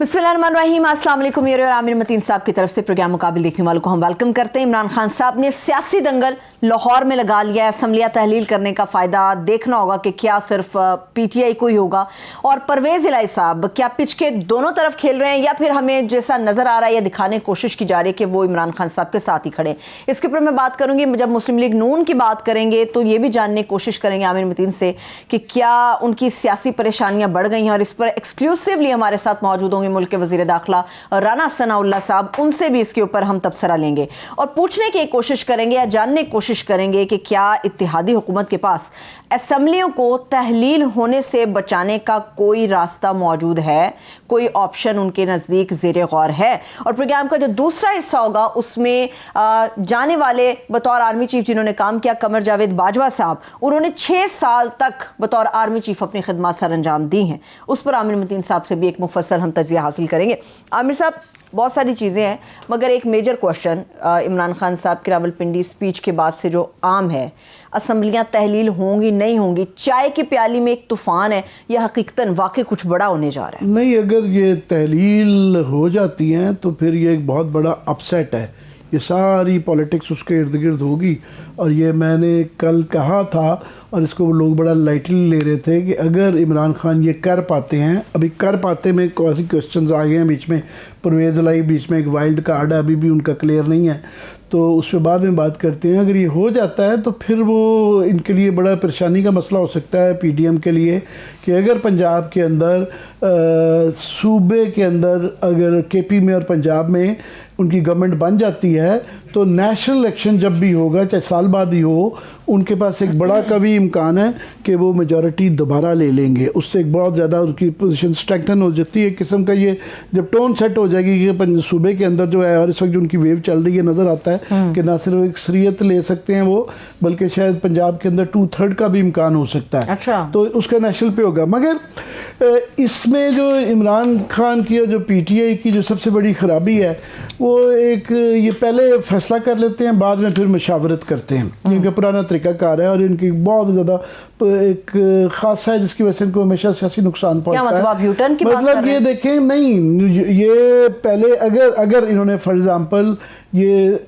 बिस्मिल्लाहिर्रहमानिर्रहीम, अस्सलाम वालेकुम। और आमिर मतीन साहब की तरफ से प्रोग्राम मुकाबिल देखने वालों को हम वेलकम करते हैं। इमरान खान साहब ने सियासी दंगल लाहौर में लगा लिया है। असम्बलियां तहलील करने का फायदा देखना होगा कि क्या सिर्फ पीटीआई को ही होगा। और परवेज इलाही साहब क्या पिच के दोनों तरफ खेल रहे हैं या फिर हमें जैसा नजर आ रहा है या दिखाने की कोशिश की जा रही है कि वो इमरान खान साहब के साथ ही खड़े। इसके ऊपर मैं बात करूंगी। जब मुस्लिम लीग नून की बात करेंगे तो ये भी जानने की कोशिश करेंगे आमिर मतीन से कि क्या उनकी सियासी परेशानियां बढ़ गई हैं। और इस पर एक्सक्लूसिवली हमारे साथ मौजूद होंगे मुल्क के वजीर दाखिला राना सनाउल्लाह साहब। उनसे भी इसके ऊपर हम तबसरा लेंगे और पूछने की कोशिश करेंगे या जानने की कोशिश करेंगे कि क्या इत्तेहादी हुकूमत के पास असेंबलियों को तहलील होने से बचाने का कोई रास्ता मौजूद है, कोई ऑप्शन उनके नजदीक ज़ेरे गौर है। और प्रोग्राम का जो दूसरा हिस्सा होगा उसमें जाने वाले बतौर आर्मी चीफ जिन्होंने काम किया, कमर जावेद बाजवा साहब, उन्होंने 6 साल तक बतौर आर्मी चीफ अपनी खिदमत सर अंजाम दी हैं। उस पर आमिर मतीन साहब से भी एक मुफस्सल हम तजिया हासिल करेंगे। आमिर साहब, बहुत सारी चीज़ें हैं मगर एक मेजर क्वेश्चन इमरान खान साहब की रावलपिंडी स्पीच के बाद से जो आम है, असम्बलियां तहलील होंगी नहीं होंगी, चाय की प्याली में एक तूफान है या हकीकतन वाकई कुछ बड़ा होने जा रहा है? नहीं, अगर ये तहलील हो जाती हैं तो फिर ये एक बहुत बड़ा अपसेट है। ये सारी पॉलिटिक्स उसके इर्द गिर्द होगी। और ये मैंने कल कहा था और इसको लोग बड़ा लाइटली ले रहे थे कि अगर इमरान खान ये कर पाते हैं, अभी कर पाते में कौन सी क्वेश्चंस आ गए हैं बीच में, परवेज इलाही बीच में एक वाइल्ड कार्ड है, अभी भी उनका क्लियर नहीं है, तो उस पर बाद में बात करते हैं। अगर ये हो जाता है तो फिर वो इनके लिए बड़ा परेशानी का मसला हो सकता है पीडीएम के लिए कि अगर पंजाब के अंदर सूबे के अंदर अगर केपी में और पंजाब में उनकी गवर्नमेंट बन जाती है तो नेशनल इलेक्शन जब भी होगा, चाहे साल बाद ही हो, उनके पास एक बड़ा कभी इम्कान है कि वो मेजॉरिटी दोबारा ले लेंगे। उससे एक बहुत ज़्यादा उनकी पोजीशन स्ट्रेंथन हो जाती है। एक किस्म का ये जब टोन सेट हो जाएगी कि सूबे के अंदर जो है, और इस वक्त जो उनकी वेव चल रही है, नज़र आता है कि ना सिर्फ एक शरीयत ले सकते हैं वो, बल्कि शायद पंजाब के अंदर 2/3 का भी इम्कान हो सकता है। अच्छा। तो उसका नेशनल पे होगा। मगर इसमें जो इमरान खान की और जो पीटीआई की जो सबसे बड़ी खराबी है वो एक, ये पहले फैसला कर लेते हैं, बाद में फिर मशावरत करते हैं। इनका पुराना तरीकाकार है और इनकी बहुत ज़्यादा एक खासा है जिसकी वजह से इनको हमेशा सियासी नुकसान पहुंचता है। मतलब ये देखें, नहीं, ये पहले अगर इन्होंने फॉर एग्जाम्पल ये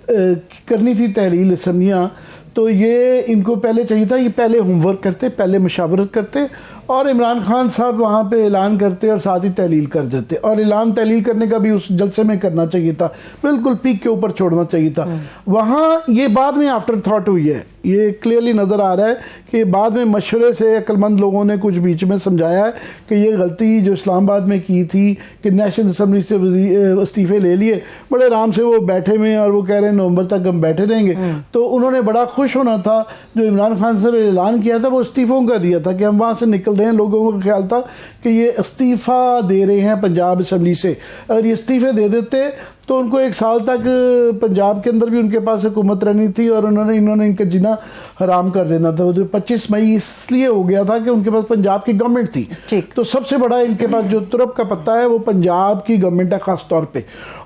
करनी थी तहलील असम्बलियाँ, तो ये इनको पहले चाहिए था, ये पहले होमवर्क करते, पहले मशावरत करते और इमरान खान साहब वहाँ पे ऐलान करते और साथ ही तहलील कर देते। और ऐलान तहलील करने का भी उस जलसे में करना चाहिए था, बिल्कुल पीक के ऊपर छोड़ना चाहिए था। वहाँ ये बाद में आफ्टर थॉट हुई है, ये क्लियरली नज़र आ रहा है कि बाद में मशवरे से अक्लमंद लोगों ने कुछ बीच में समझाया है कि ये गलती जो इस्लामाबाद में की थी कि नेशनल असम्बली से इस्तीफे ले लिए, बड़े आराम से वो बैठे हुए हैं और वो कह रहे हैं नवंबर तक हम बैठे रहेंगे। तो उन्होंने बड़ा खुश होना था, जो इमरान खान साहब ने ऐलान किया था वो इस्तीफ़ों का दिया था कि हम वहाँ से निकल रहे हैं। लोगों का ख्याल था कि ये इस्तीफ़ा दे रहे हैं पंजाब असम्बली से, अगर ये इस्तीफ़े दे देते तो उनको 1 साल तक पंजाब के अंदर भी उनके पास हुकूमत रहनी थी और इन्होंने इनका जीना हराम कर देना था। तो 25 मई इसलिए हो गया था कि उनके पास पंजाब की गवर्नमेंट थी। तो सबसे बड़ा इनके पास जो तुरप का पत्ता है वो पंजाब की गवर्नमेंट है खास तौर पे।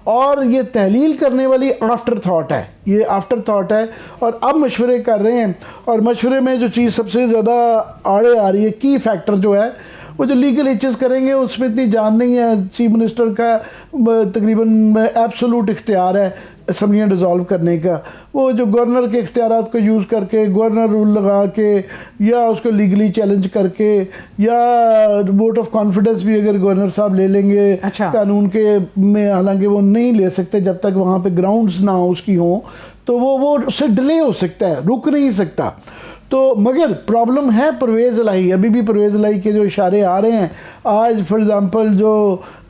और ये तहलील करने वाली आफ्टर थॉट है, ये आफ्टर थॉट है। और अब मशवरे कर रहे हैं और मशवरे में जो चीज़ सबसे ज़्यादा आड़े आ रही है, की फैक्टर जो है, वो जो लीगल इचेस करेंगे उसमें इतनी जान नहीं है। चीफ मिनिस्टर का तकरीबन एब्सोलूट इख्तियार है असम्बलियाँ डिज़ोल्व करने का। वो जो गवर्नर के इख्तियारात को यूज़ करके, गवर्नर रूल लगा के या उसको लीगली चैलेंज करके या वोट ऑफ कॉन्फिडेंस भी अगर गवर्नर साहब ले लेंगे कानून के में, हालांकि वो नहीं ले सकते जब तक वहाँ पे ग्राउंड्स ना हो उसकी हों, तो वो उससे डिले हो सकता है, रुक नहीं सकता। तो मगर प्रॉब्लम है परवेज इलाही, अभी भी परवेज इलाही के जो इशारे आ रहे हैं। आज फॉर एग्जांपल जो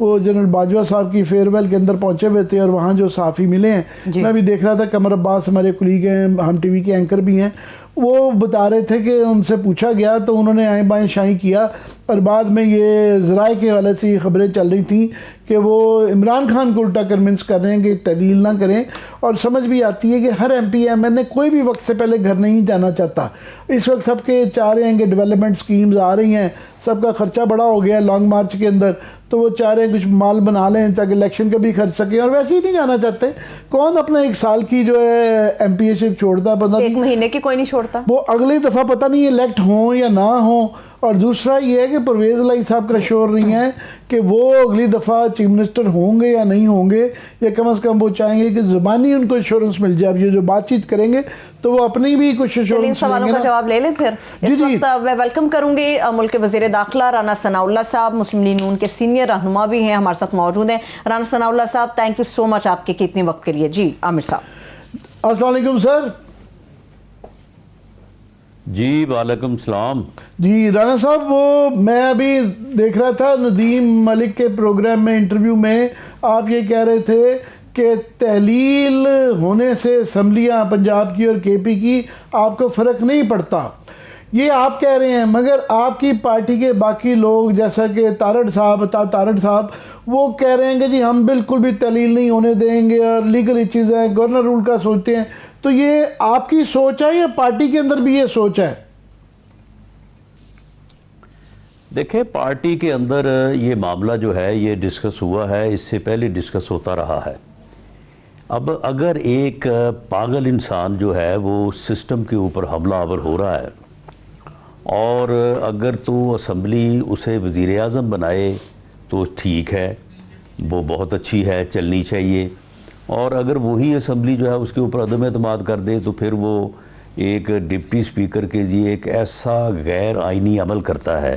वो जनरल बाजवा साहब की फेयरवेल के अंदर पहुंचे हुए थे और वहाँ जो सहाफ़ी मिले हैं, मैं भी देख रहा था, कमर अब्बास हमारे कुलीग हैं, हम टीवी के एंकर भी हैं, वो बता रहे थे कि उनसे पूछा गया तो उन्होंने आएँ बाएँ शाही किया। और बाद में ये ज़राए के हवाले से खबरें चल रही थी कि वो इमरान खान को उल्टा कन्विंस कर रहे हैं कि तहलील ना करें। और समझ भी आती है कि हर MP MNA कोई भी वक्त से पहले घर नहीं जाना चाहता। इस वक्त सबके चाह रहे हैं कि डेवलपमेंट स्कीम्स आ रही हैं, सबका खर्चा बड़ा हो गया लॉन्ग मार्च के अंदर, तो वो चाह रहे हैं कुछ माल बना लें ताकि इलेक्शन का भी खर्च सके, और वैसे ही नहीं जाना चाहते। कौन अपना 1 साल की जो है एमपीएशिप छोड़ता, बंदा 1 महीने की कोई नहीं छोड़ता। वो अगली दफा पता नहीं इलेक्ट हों या ना हो। और दूसरा ये है कि परवेज लाई साहब का श्योर नहीं है कि वो अगली दफा चीफ मिनिस्टर होंगे या नहीं होंगे, या कम से कम वो चाहेंगे कि जुबानी उनको इंश्योरेंस मिल जाए। अब ये जो बातचीत करेंगे तो वो अपनी भी कुछ इन सवालों का जवाब ले लें फिर। इस वक्त मैं वेलकम करूंगी मुल्क के वजीर दाखिला राना सनाउल्लाह साहब, मुस्लिम लीग नून के सीनियर रहनुमा भी हैं, हमारे साथ मौजूद हैं। राना सनाउल्लाह साहब, थैंक यू सो मच आपके कितने वक्त के लिए। जी आमिर साहब। अस्सलाम वालेकुम सर। जी वालेकुम सलाम। जी राना साहब, वो मैं अभी देख रहा था नदीम मलिक के प्रोग्राम में, इंटरव्यू में आप ये कह रहे थे कि तहलील होने से असम्बलियाँ पंजाब की और केपी की आपको फ़र्क नहीं पड़ता, ये आप कह रहे हैं। मगर आपकी पार्टी के बाकी लोग जैसा कि तारड़ साहब वो कह रहे हैं कि जी हम बिल्कुल भी तहलील नहीं होने देंगे और लीगल चीज़ें हैं, गवर्नर रूल का सोचते हैं। तो ये आपकी सोच है या पार्टी के अंदर भी ये सोच है? देखें, पार्टी के अंदर ये मामला जो है ये डिस्कस हुआ है, इससे पहले डिस्कस होता रहा है। अब अगर एक पागल इंसान जो है वो सिस्टम के ऊपर हमलावर हो रहा है और अगर तो असम्बली उसे वज़ीर आज़म बनाए तो ठीक है, वो बहुत अच्छी है, चलनी चाहिए। और अगर वही असम्बली जो है उसके ऊपर अदम एतमाद कर दे तो फिर वो एक डिप्टी स्पीकर के लिए एक ऐसा गैर आइनी अमल करता है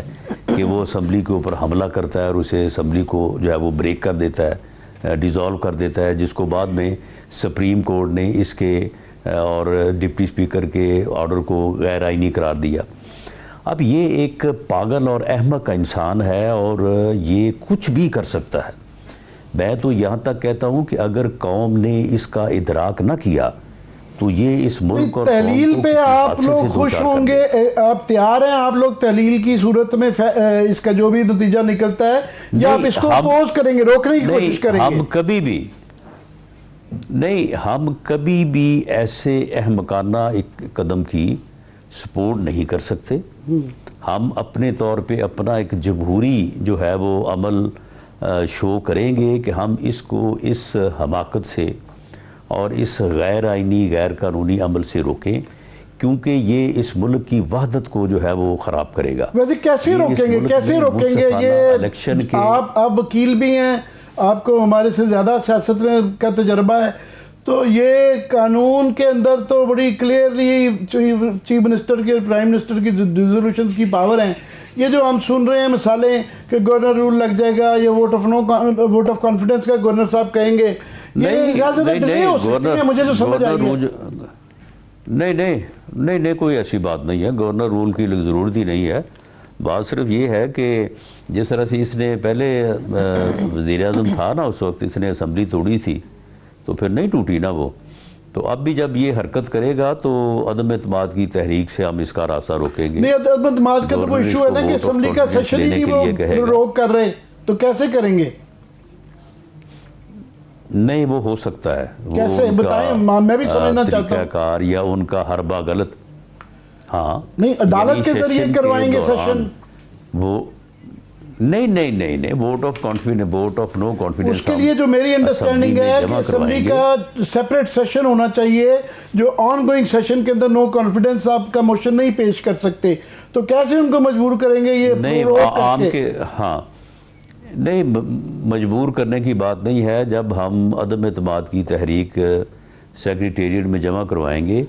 कि वो असम्बली के ऊपर हमला करता है और उसे असम्बली को जो है वो ब्रेक कर देता है, डिज़ोल्व कर देता है, जिसको बाद में सुप्रीम कोर्ट ने इसके और डिप्टी स्पीकर के ऑर्डर को गैर आइनी करार दिया। अब ये एक पागल और अहमक का इंसान है और ये कुछ भी कर सकता है। मैं तो यहाँ तक कहता हूँ कि अगर कौम ने इसका इदराक न किया तो ये इस मुल्क और तहलील पे आप लोग खुश होंगे, आप तैयार हैं आप लोग तहलील की सूरत में इसका जो भी नतीजा निकलता है, या आप इसको अपोज करेंगे, रोकने की कोशिश करेंगे? हम कभी भी नहीं, हम कभी भी ऐसे अहमकाना एक कदम की सपोर्ट नहीं कर सकते। हम अपने तौर पे अपना एक जमहूरी जो है वो अमल शो करेंगे कि हम इसको इस हमाकत से और इस गैर आइनी गैर कानूनी अमल से रोकें, क्योंकि ये इस मुल्क की वहदत को जो है वो ख़राब करेगा। वैसे कैसे रोकेंगे, कैसे रोकेंगे ये इलेक्शन के? आप वकील भी हैं, आपको हमारे से ज़्यादा सियासत में का तजर्बा है, तो ये कानून के अंदर तो बड़ी क्लियरली चीफ मिनिस्टर की और प्राइम मिनिस्टर की रिजोल्यूशन की पावर है। ये जो हम सुन रहे हैं मिसालें कि गवर्नर रूल लग जाएगा, ये वोट ऑफ कॉन्फिडेंस का गवर्नर साहब कहेंगे, ये इजाजत नहीं हो सकती है, मुझे जो समझ आई है। नहीं, कोई ऐसी बात नहीं है। गवर्नर रूल की ज़रूरत ही नहीं है। बात सिर्फ ये है कि जिस तरह से इसने पहले वज़ीर आज़म था ना, उस वक्त इसने असम्बली तोड़ी थी तो फिर नहीं टूटी ना वो। तो अब भी जब ये हरकत करेगा तो अदम एतमाद की तहरीक से हम इसका रास्ता रोकेंगे। नहीं, अदम एतमाद का तो कोई इशू है ना कि असम्बली का सेशन ही नहीं वो रोक कर रहे, तो कैसे करेंगे? नहीं, वो हो सकता है। कैसे बताएं, मैं भी समझना चाहता हूं। या उनका हरबा गलत, हाँ नहीं, अदालत के जरिए करवाएंगे सेशन वो? नहीं, vote of confidence, vote of no confidence. उसके लिए जो मेरी अंडरस्टैंडिंग है कि असेंबली का सेपरेट सेशन होना चाहिए, जो ऑन गोइंग सेशन के अंदर नो कॉन्फिडेंस आपका मोशन नहीं पेश कर सकते, तो कैसे उनको मजबूर करेंगे? ये नहीं, आम के, हाँ नहीं, मजबूर करने की बात नहीं है। जब हम अदम एतमाद की तहरीक सेक्रेटेरिएट में जमा करवाएंगे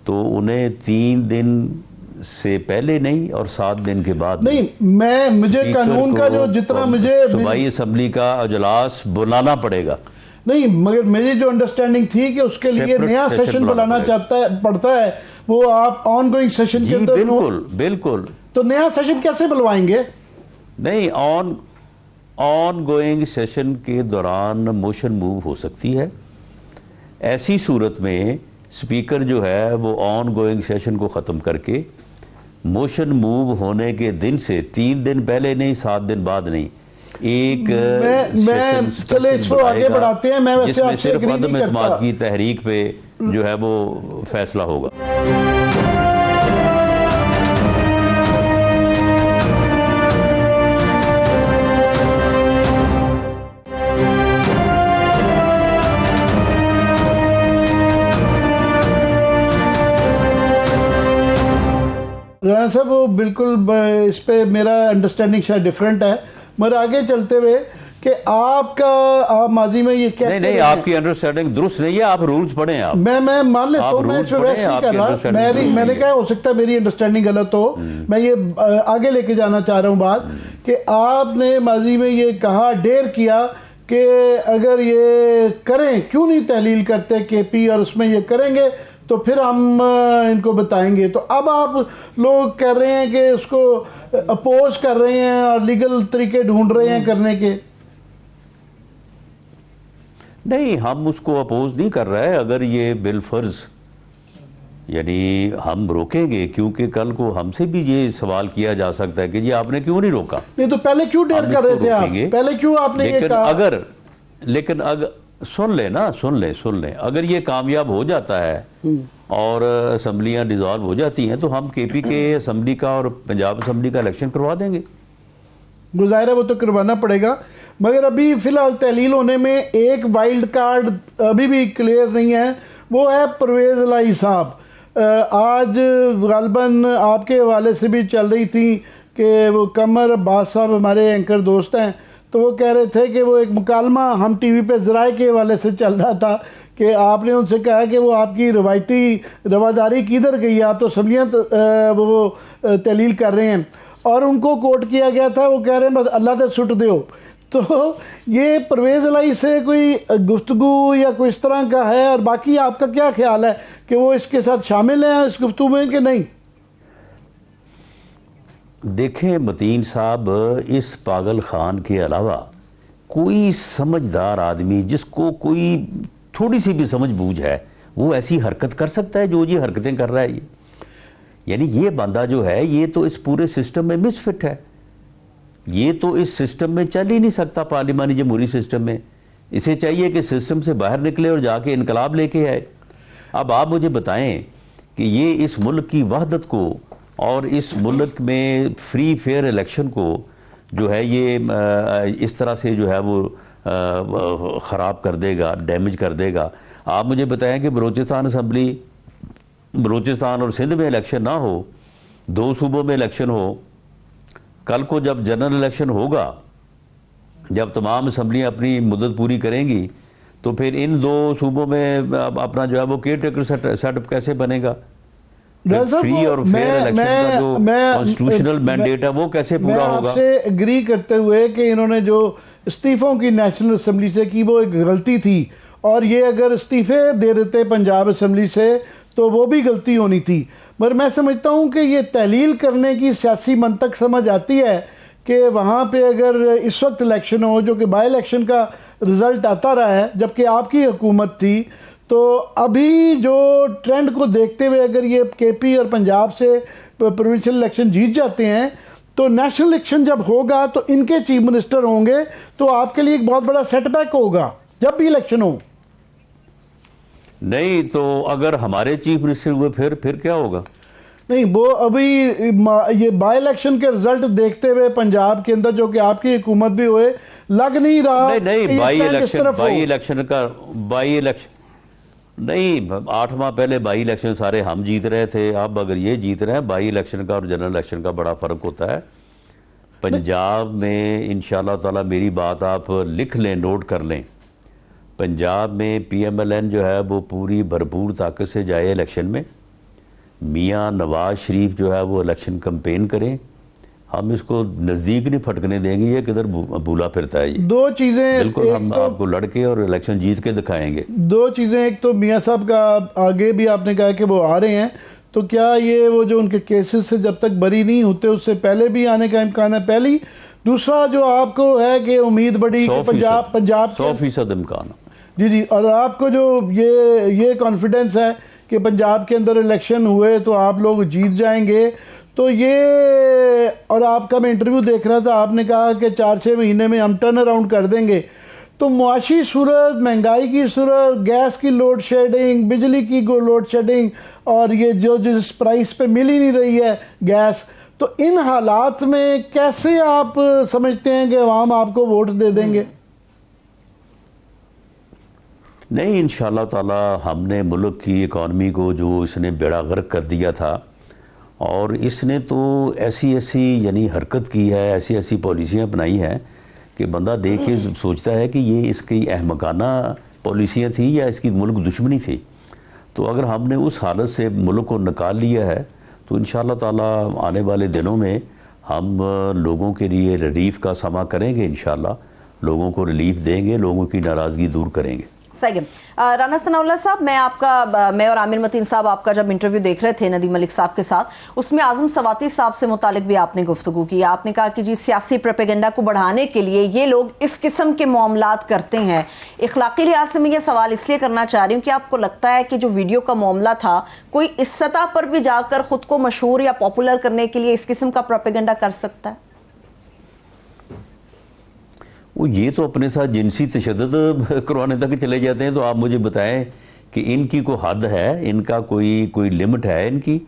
तो उन्हें 3 दिन से पहले नहीं और 7 दिन के बाद नहीं। मुझे कानून का जो जितना मुझे सूबाई असम्बली का अजलास बुलाना पड़ेगा। नहीं, मगर मेरी जो अंडरस्टैंडिंग थी कि उसके लिए नया सेशन बुलाना पड़ता है, वो आप ऑन गोइंग सेशन के अंदर। बिल्कुल। तो नया सेशन कैसे बुलवाएंगे? नहीं, ऑन गोइंग सेशन के दौरान मोशन मूव हो सकती है। ऐसी सूरत में स्पीकर जो है वो ऑन गोइंग सेशन को ख़त्म करके मोशन मूव होने के दिन से 3 दिन पहले नहीं, 7 दिन बाद नहीं, एक मैं चले इसको आगे बढ़ाते हैं। मैं वैसे आपसे सिर्फ अदम एतमाद की तहरीक पे जो है वो फैसला होगा। राना साहब वो बिल्कुल इस पे मेरा अंडरस्टैंडिंग शायद डिफरेंट है, मगर आगे चलते हुए कि आप माजी में ये कहते नहीं आपकी अंडरस्टैंडिंग दुरुस्त नहीं है, आप रूल्स पढ़ें। आप मैं मान लेता हूँ, मैं इसमें वैसे नहीं कर रहा, मैंने कहा हो सकता है मेरी अंडरस्टैंडिंग गलत हो, मैं ये आगे लेके जाना चाह रहा हूँ बात कि आपने माजी में ये कहा, डेयर किया कि अगर ये करें क्यों नहीं तहलील करते केपी और उसमें ये करेंगे तो फिर हम इनको बताएंगे। तो अब आप लोग कह रहे हैं कि उसको अपोज कर रहे हैं और लीगल तरीके ढूंढ रहे हैं करने के। नहीं, हम उसको अपोज नहीं कर रहे हैं। अगर ये बिल फर्ज यानी हम रोकेंगे, क्योंकि कल को हमसे भी ये सवाल किया जा सकता है कि जी आपने क्यों नहीं रोका। नहीं तो पहले क्यों डेयर कर रहे थे आप, पहले क्यों आपने ये कहा? लेकिन अगर सुन लें, अगर ये कामयाब हो जाता है और असम्बलियां डिसॉल्व हो जाती हैं तो हम केपी के असम्बली का और पंजाब असम्बली का इलेक्शन करवा देंगे। गुजाहिर है वो तो करवाना पड़ेगा, मगर अभी फिलहाल तहलील होने में एक वाइल्ड कार्ड अभी भी क्लियर नहीं है, वो है परवेज इलाही साहब। आज गालबन आपके हवाले से भी चल रही थी कि वो कमर अब्बास साहब हमारे एंकर दोस्त हैं, तो वो कह रहे थे कि वो एक मुकालमा हम टीवी पे ज़राए के हवाले से चल रहा था कि आपने उनसे कहा कि वो आपकी रवायती रवादारी किधर गई है, आप तो असम्बलियाँ वो तहलील कर रहे हैं, और उनको कोट किया गया था, वो कह रहे हैं बस अल्लाह से सुट दो। तो ये परवेज इलाही से कोई गुफ्तगू या कोई इस तरह का है, और बाकी आपका क्या ख्याल है कि वो इसके साथ शामिल हैं इस गुफ्तगू में कि नहीं? देखें मतीन साहब, इस पागल खान के अलावा कोई समझदार आदमी जिसको कोई थोड़ी सी भी समझ बूझ है वो ऐसी हरकत कर सकता है जो ये हरकतें कर रहा है। ये यानी ये बंदा जो है ये तो इस पूरे सिस्टम में मिसफिट है, ये तो इस सिस्टम में चल ही नहीं सकता, पार्लिमानी जमहूरी सिस्टम में। इसे चाहिए कि सिस्टम से बाहर निकले और जाके इनकलाब लेके आए। अब आप मुझे बताएं कि ये इस मुल्क की वहदत को और इस मुल्क में फ्री फेयर इलेक्शन को जो है ये इस तरह से जो है वो ख़राब कर देगा, डैमेज कर देगा। आप मुझे बताएं कि बलूचिस्तान असम्बली, बलूचिस्तान और सिंध में इलेक्शन ना हो, दो सूबों में इलेक्शन हो, कल को जब जनरल इलेक्शन होगा, जब तमाम असम्बलियाँ अपनी मुद्दत पूरी करेंगी, तो फिर इन दो सूबों में अपना जो है वो केयर टेकर सेटअप कैसे बनेगा? फ्री और फेयर इलेक्शन का जो कॉन्स्टिट्यूशनल मैंडेट है वो कैसे पूरा होगा? मैं आपसे एग्री करते हुए कि इन्होंने जो इस्तीफों की नेशनल असम्बली से की वो एक गलती थी, और ये अगर इस्तीफे दे देते पंजाब असम्बली से तो वो भी गलती होनी थी। मगर मैं समझता हूँ कि ये तहलील करने की सियासी मंतक समझ आती है कि वहाँ पे अगर इस वक्त इलेक्शन हो, जो कि बाई इलेक्शन का रिजल्ट आता रहा है जबकि आपकी हुकूमत थी, तो अभी जो ट्रेंड को देखते हुए अगर ये केपी और पंजाब से प्रोविंशियल इलेक्शन जीत जाते हैं तो नेशनल इलेक्शन जब होगा तो इनके चीफ मिनिस्टर होंगे, तो आपके लिए एक बहुत बड़ा सेटबैक होगा जब भी इलेक्शन हो। नहीं तो अगर हमारे चीफ मिनिस्टर हुए फिर क्या होगा? नहीं, वो अभी ये बाई इलेक्शन के रिजल्ट देखते हुए पंजाब के अंदर जो कि आपकी हुकूमत भी हुए, लग नहीं रहा। नहीं बाई इलेक्शन नहीं, 8 माह पहले बाई इलेक्शन सारे हम जीत रहे थे। अब अगर ये जीत रहे हैं, बाई इलेक्शन का और जनरल इलेक्शन का बड़ा फर्क होता है। पंजाब में इंशाल्लाह ताला, मेरी बात आप लिख लें, नोट कर लें, पंजाब में PMLN जो है वो पूरी भरपूर ताकत से जाए इलेक्शन में। मियाँ नवाज शरीफ जो है वो इलेक्शन कैंपेन करें, हम इसको नज़दीक नहीं फटकने देंगे। ये किधर भूला फिरता है ये। दो चीज़ें बिल्कुल, हम आपको लड़के और इलेक्शन जीत के दिखाएंगे। दो चीज़ें, एक तो मियाँ साहब का आगे भी आपने कहा कि वो आ रहे हैं, तो क्या ये वो जो उनके केसेस से जब तक बरी नहीं होते उससे पहले भी आने का इम्कान है? पहली। दूसरा जो आपको है कि उम्मीद बड़ी कि पंजाब 100% इम्कान। जी, और आपको जो ये कॉन्फिडेंस है कि पंजाब के अंदर इलेक्शन हुए तो आप लोग जीत जाएंगे, तो ये, और आपका मैं इंटरव्यू देख रहा था, आपने कहा कि 4-6 महीने में हम टर्न अराउंड कर देंगे। तो मुआशी सूरत, महंगाई की सूरत, गैस की लोड शेडिंग, बिजली की लोड शेडिंग, और ये जो जिस प्राइस पे मिल ही नहीं रही है गैस, तो इन हालात में कैसे आप समझते हैं कि अवाम आपको वोट दे देंगे? नहीं, इंशाल्लाह ताला हमने मुल्क की इकॉनमी को जो इसने बेड़ा गर्क कर दिया था और इसने तो ऐसी ऐसी यानी हरकत की है, ऐसी ऐसी पॉलिसियाँ अपनाई हैं कि बंदा देख के सोचता है कि ये इसकी अहमकाना पॉलिसियाँ थी या इसकी मुल्क दुश्मनी थी। तो अगर हमने उस हालत से मुल्क को निकाल लिया है तो इंशाअल्लाह ताला आने वाले दिनों में हम लोगों के लिए रिलीफ का समा करेंगे, इंशाअल्लाह लोगों को रिलीफ देंगे, लोगों की नाराज़गी दूर करेंगे। सही है। राना सनाउल्लाह साहब, मैं और आमिर मतीन साहब आपका जब इंटरव्यू देख रहे थे नदीम मलिक साहब के साथ, उसमें आजम सवाती साहब से मुतालिक भी आपने गुफ्तगू की। आपने कहा कि जी सियासी प्रोपेगेंडा को बढ़ाने के लिए ये लोग इस किस्म के मामलात करते हैं। इखलाकी लिहाज से मैं ये सवाल इसलिए करना चाह रही हूँ कि आपको लगता है कि जो वीडियो का मामला था, कोई इस सतह पर भी जाकर खुद को मशहूर या पॉपुलर करने के लिए इस किस्म का प्रोपेगेंडा कर सकता है? वो ये तो अपने साथ जिनसी तशद्दुद करवाने तक चले जाते हैं। तो आप मुझे बताएं कि इनकी कोई हद है, इनका कोई लिमिट है इनकी?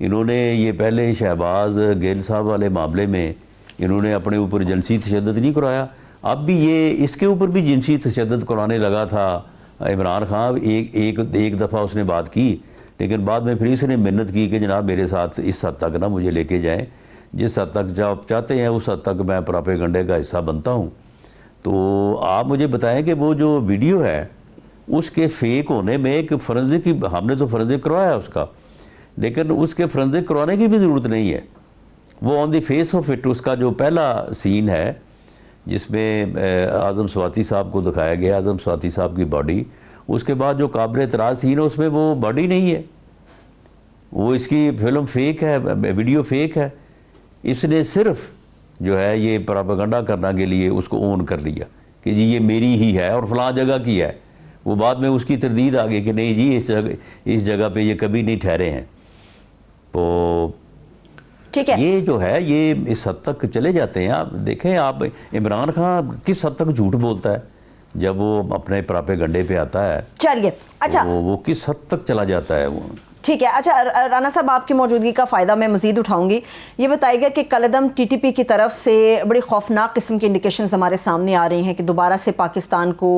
इन्होंने ये पहले शहबाज गिल साहब वाले मामले में इन्होंने अपने ऊपर जिनसी तशद्दुद नहीं कराया, अब भी ये इसके ऊपर भी जिनसी तशद्दुद कराने लगा था इमरान खान। एक दफ़ा उसने बात की, लेकिन बाद में फिर इसने मिन्नत की कि जनाब मेरे साथ इस हद तक ना मुझे लेके जाएं, जिस हद तक जो आप चाहते हैं उस हद तक मैं प्रोपेगेंडे का हिस्सा बनता हूँ। तो आप मुझे बताएं कि वो जो वीडियो है उसके फेक होने में एक फॉरेंसिक की, हमने तो फॉरेंसिक करवाया उसका, लेकिन उसके फॉरेंसिक करवाने की भी ज़रूरत नहीं है। वो on the face of it, उसका जो पहला सीन है जिसमें आज़म स्वाति साहब को दिखाया गया, आज़म स्वाति साहब की बॉडी, उसके बाद जो काबिल एतराज़ सीन है उसमें वो बॉडी नहीं है, वो इसकी फिल्म फेक है, वीडियो फेक है। इसने सिर्फ जो है ये प्रोपेगेंडा करने के लिए उसको ओन कर लिया कि जी ये मेरी ही है और फलां जगह की है। वो बाद में उसकी तरदीद आ गई कि नहीं जी इस जगह पे ये कभी नहीं ठहरे हैं। तो ठीक है, ये जो है ये इस हद तक चले जाते हैं। आप देखें, आप इमरान खान किस हद तक झूठ बोलता है जब वो अपने प्रोपेगेंडे पे आता है। चलिए, अच्छा वो किस हद तक चला जाता है वो। ठीक है। अच्छा राना साहब, आपकी मौजूदगी का फायदा मैं मजीद उठाऊंगी। ये बताइएगा कि कलदम टीटीपी की तरफ से बड़ी खौफनाक किस्म की इंडिकेशंस हमारे सामने आ रही हैं कि दोबारा से पाकिस्तान को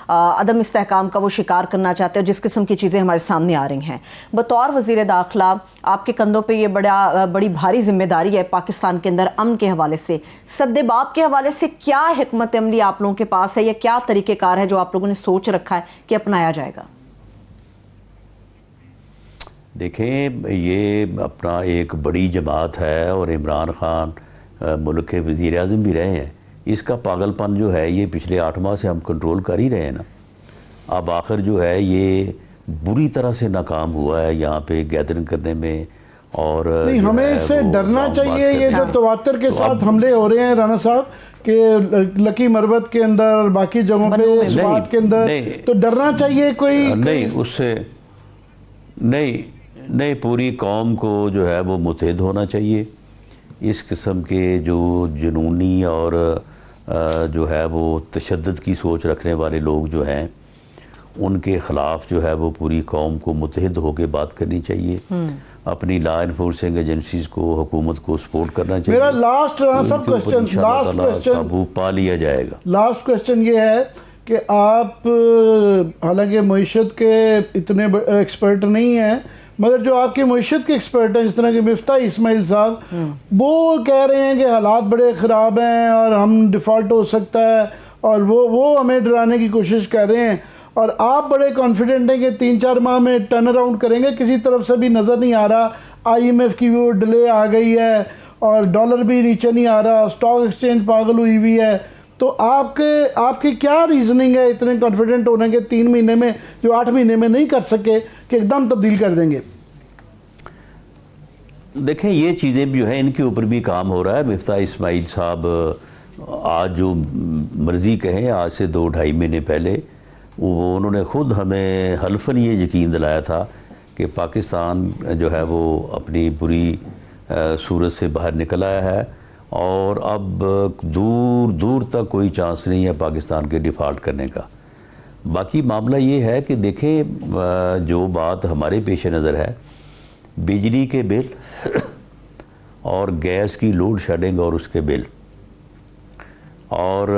अदम इस्तेहकाम का वो शिकार करना चाहते हैं, जिस किस्म की चीज़ें हमारे सामने आ रही हैं। बतौर वजीर दाखिला आपके कंधों पर ये बड़ी भारी जिम्मेदारी है पाकिस्तान के अंदर अमन के हवाले से, सद्देबाब के हवाले से क्या हिकमत अमली आप लोगों के पास है या क्या तरीक़ेकार है जो आप लोगों ने सोच रखा है कि अपनाया जाएगा? देखें, ये अपना एक बड़ी जमात है और इमरान खान मुल्क के वज़ीर आज़म भी रहे हैं। इसका पागलपन जो है ये पिछले 8 माह से हम कंट्रोल कर ही रहे हैं ना। अब आखिर जो है ये बुरी तरह से नाकाम हुआ है यहाँ पे गैदरिंग करने में। और नहीं, हमें इससे डरना चाहिए। ये जो तवातर के साथ हमले हो रहे हैं राना साहब के लकी मरबत के अंदर और बाकी जगहों पे स्वात के अंदर, तो डरना चाहिए कोई नहीं उससे नहीं, पूरी कौम को जो है वो मुतहद होना चाहिए। इस किस्म के जो जुनूनी और जो है वो तशद्दुद की सोच रखने वाले लोग जो हैं उनके ख़िलाफ़ जो है वो पूरी कौम को मुतहद होकर बात करनी चाहिए। अपनी लॉ इन्फोर्सिंग एजेंसीज को, हुकूमत को सपोर्ट करना चाहिए। मेरा लास्ट काबू पा लिया जाएगा। लास्ट क्वेश्चन ये है कि आप हालांकि मईशत के इतने एक्सपर्ट नहीं हैं, मगर जो आपकी मईशत के एक्सपर्ट हैं जिस तरह के मिफ्ता इस्माइल साहब, वो कह रहे हैं कि हालात बड़े ख़राब हैं और हम डिफ़ॉल्ट हो सकता है, और वो हमें डराने की कोशिश कर रहे हैं। और आप बड़े कॉन्फिडेंट हैं कि 3-4 माह में टर्न अराउंड करेंगे। किसी तरफ से भी नज़र नहीं आ रहा। IMF की वो डिले आ गई है और डॉलर भी नीचे नहीं आ रहा, स्टॉक एक्सचेंज पागल हुई हुई है। तो आपकी क्या रीजनिंग है इतने कॉन्फिडेंट होने के 3 महीने में जो 8 महीने में नहीं कर सके कि एकदम तब्दील कर देंगे? देखें, ये चीज़ें भी जो है इनके ऊपर भी काम हो रहा है। मिफ्ता इस्माइल साहब आज जो मर्जी कहें, आज से 2-2.5 महीने पहले वो उन्होंने खुद हमें हल्फन ये यकीन दिलाया था कि पाकिस्तान जो है वो अपनी बुरी सूरत से बाहर निकल आया है और अब दूर दूर तक कोई चांस नहीं है पाकिस्तान के डिफ़ॉल्ट करने का। बाकी मामला ये है कि देखें, जो बात हमारे पेश नज़र है, बिजली के बिल और गैस की लोड शेडिंग और उसके बिल और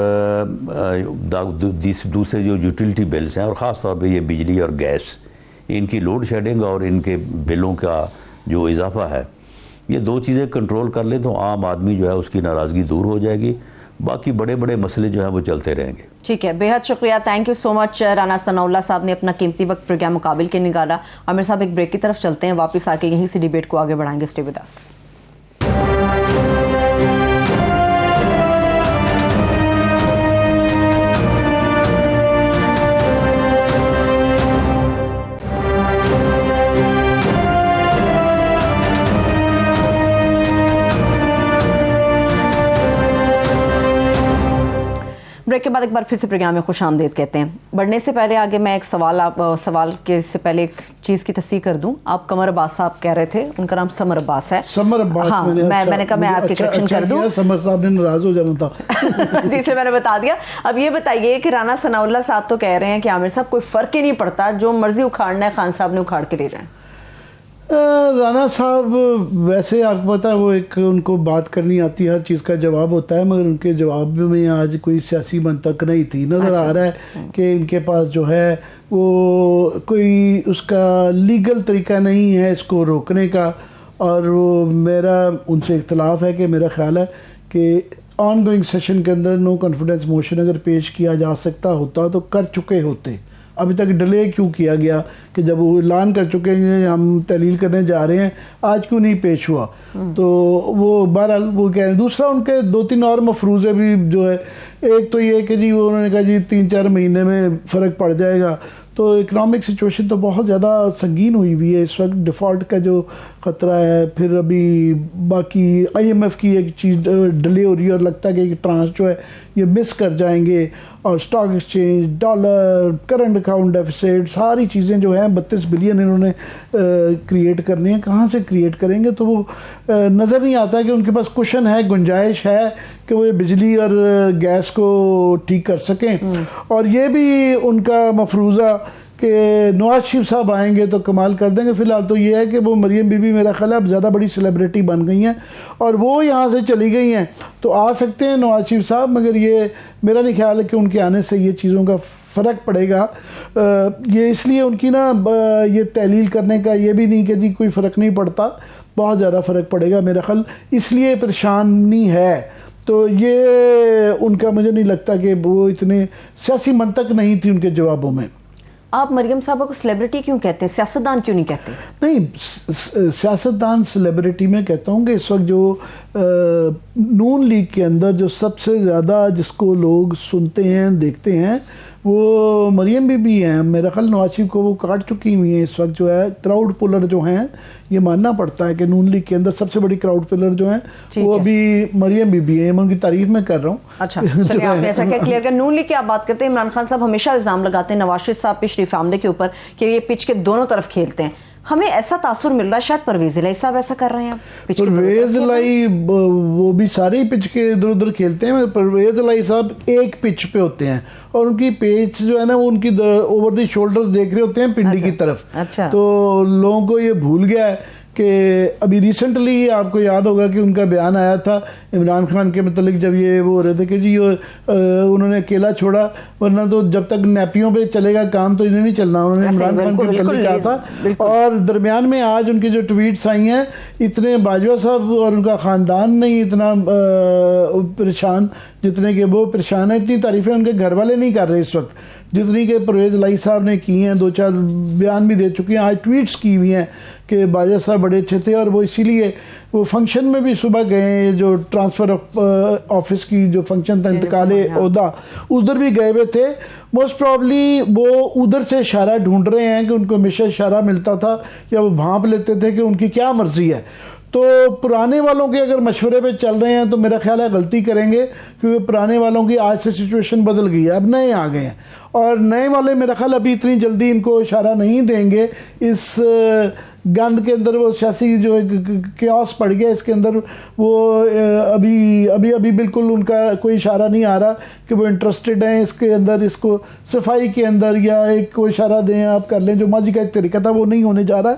दूसरे जो यूटिलिटी बिल्स हैं और ख़ास तौर पे ये बिजली और गैस, इनकी लोड शेडिंग और इनके बिलों का जो इजाफा है, ये दो चीज़ें कंट्रोल कर ले तो आम आदमी जो है उसकी नाराज़गी दूर हो जाएगी, बाकी बड़े बड़े मसले जो हैं वो चलते रहेंगे। ठीक है, बेहद शुक्रिया, thank you so much Rana Sanaullah साहब ने अपना कीमती वक्त प्रोग्राम मुकाबिल के निकाला। आमिर साहब एक ब्रेक की तरफ चलते हैं, वापस आके यहीं से डिबेट को आगे बढ़ाएंगे। Stay with us. ब्रेक के बाद एक बार फिर से प्रोग्राम में खुश आमदीद कहते हैं। बढ़ने से पहले आगे मैं एक सवाल के से पहले एक चीज की तस्दीक कर दूं। आप कमर अब्बास साहब कह रहे थे, उनका नाम समर अब्बास है। समर अब्बास। हाँ, मैंने कहा मैं आपकी करेक्शन कर दूं। समर साहब ने नाराज हो जाना था इसलिए मैंने बता दिया। अब ये बताइए कि राना सनाउल्लाह साहब तो कह रहे हैं कि आमिर साहब कोई फर्क ही नहीं पड़ता, जो मर्जी उखाड़ना है खान साहब ने उखाड़ के ले जाए। राना साहब वैसे आपको पता है वो एक उनको बात करनी आती है, हर चीज़ का जवाब होता है, मगर उनके जवाब में आज कोई सियासी मंतक नहीं थी। नज़र आ रहा है कि इनके पास जो है वो कोई उसका लीगल तरीका नहीं है इसको रोकने का। और वो मेरा उनसे इख्तलाफ है कि मेरा ख्याल है कि ऑन गोइंग सेशन के अंदर नो कॉन्फिडेंस मोशन अगर पेश किया जा सकता होता तो कर चुके होते। अभी तक डिले क्यों किया गया कि जब वो ऐलान कर चुके हैं हम तहलील करने जा रहे हैं, आज क्यों नहीं पेश हुआ? तो वो बहरहाल वो कह रहे हैं। दूसरा उनके 2-3 और मफरूज़े भी जो है, एक तो ये कि जी वो उन्होंने कहा जी 3-4 महीने में फ़र्क पड़ जाएगा। तो इकनॉमिक सिचुएशन तो बहुत ज़्यादा संगीन हुई हुई है इस वक्त, डिफ़ॉल्ट का जो ख़तरा है, फिर अभी बाकी IMF की एक चीज़ डिले हो रही है और लगता है कि ट्रांस जो है ये मिस कर जाएंगे। और stock exchange, dollar, current account deficit, सारी चीज़ें जो हैं 32 बिलियन इन्होंने क्रिएट करनी है। कहाँ से क्रिएट करेंगे? तो वो नज़र नहीं आता कि उनके पास कुशन है, गुंजाइश है कि वो बिजली और गैस को ठीक कर सकें। और ये भी उनका मफरूज़ा कि नवाज शरीफ साहब आएंगे तो कमाल कर देंगे। फ़िलहाल तो ये है कि वो मरियम बीबी मेरा ख्याल है अब ज़्यादा बड़ी सेलिब्रिटी बन गई हैं और वो यहाँ से चली गई हैं, तो आ सकते हैं नवाज शरीफ साहब, मगर ये मेरा नहीं ख्याल है कि उनके आने से ये चीज़ों का फ़र्क पड़ेगा। ये इसलिए उनकी ना ये तहलील करने का ये भी नहीं कि जी कोई फ़र्क नहीं पड़ता, बहुत ज़्यादा फ़र्क पड़ेगा मेरा ख्याल, इसलिए परेशानी है। तो ये उनका मुझे नहीं लगता कि वो इतने सियासी मंतक नहीं थी उनके जवाबों में। आप मरियम साहबा को सेलिब्रिटी क्यों कहते हैं, सियासतदान क्यों नहीं कहते? नहीं, सियासतदान सेलिब्रिटी में कहता हूँ कि इस वक्त जो नून लीग के अंदर जो सबसे ज़्यादा जिसको लोग सुनते हैं देखते हैं वो मरियम बीबी हैं। मेरा ख्याल नवाज शरीफ को वो काट चुकी हुई हैं इस वक्त जो है। क्राउड पुलर जो हैं, ये मानना पड़ता है कि नून लीग के अंदर सबसे बड़ी क्राउड पुलर जो हैं वो अभी मरियम बीबी है। मैं उनकी तारीफ में कर रहा हूँ। अच्छा, चलिए आपने ऐसा क्या क्लियर कर। नून लीग की आप बात करते हैं, इमरान खान साहब हमेशा इल्जाम लगाते हैं नवाज शरीफ साहब पे, शरीफ आमदे के ऊपर कि ये पिच के दोनों तरफ खेलते हैं। हमें ऐसा तासुर मिल रहा है शायद परवेज इलाही साहब ऐसा कर रहे हैं। परवेज इलाही वो भी सारे पिच के इधर उधर खेलते हैं, परवेज इलाही साहब एक पिच पे होते हैं और उनकी पेच जो है ना वो उनकी ओवर द शोल्डर्स देख रहे होते हैं पिंडी की तरफ। अच्छा। तो लोगों को ये भूल गया है कि अभी रिसेंटली आपको याद होगा कि उनका बयान आया था इमरान खान के मतलब जब ये वो हो रहे थे कि जी उन्होंने अकेला छोड़ा, वरना तो जब तक नैपियों पे चलेगा काम तो इन्हें नहीं चलना, उन्होंने इमरान खान के मतलब कहा था। और दरमियान में आज उनकी जो ट्वीट्स आई हैं, इतने बाजवा साहब और उनका ख़ानदान नहीं इतना परेशान जितने के वो परेशान है। इतनी तारीफ़ें उनके घर वाले नहीं कर रहे इस वक्त जितनी के परवेज इलाही साहब ने की हैं। 2-4 बयान भी दे चुके हैं, आज ट्वीट्स की हुई हैं कि बाजा साहब बड़े अच्छे थे और वो इसीलिए वो फंक्शन में भी सुबह गए, जो ट्रांसफ़र ऑफिस की जो फंक्शन था इंतकाले ओहदा, उधर भी गए हुए थे। मोस्ट प्रॉब्ली वो उधर से इशारा ढूंढ रहे हैं कि उनको हमेशा इशारा मिलता था या वो भांप लेते थे कि उनकी क्या मर्जी है। तो पुराने वालों के अगर मशवरे पे चल रहे हैं तो मेरा ख्याल है गलती करेंगे, क्योंकि पुराने वालों की आज से सिचुएशन बदल गई है, अब नए आ गए हैं और नए वाले मेरा ख्याल अभी इतनी जल्दी इनको इशारा नहीं देंगे। इस गंद के अंदर वो सियासी जो क्यास पड़ गया इसके अंदर, वो अभी बिल्कुल उनका कोई इशारा नहीं आ रहा कि वो इंटरेस्टेड हैं इसके अंदर, इसको सफाई के अंदर या एक कोई इशारा दें आप कर लें, जो माजी का एक तरीका था वो नहीं होने जा रहा।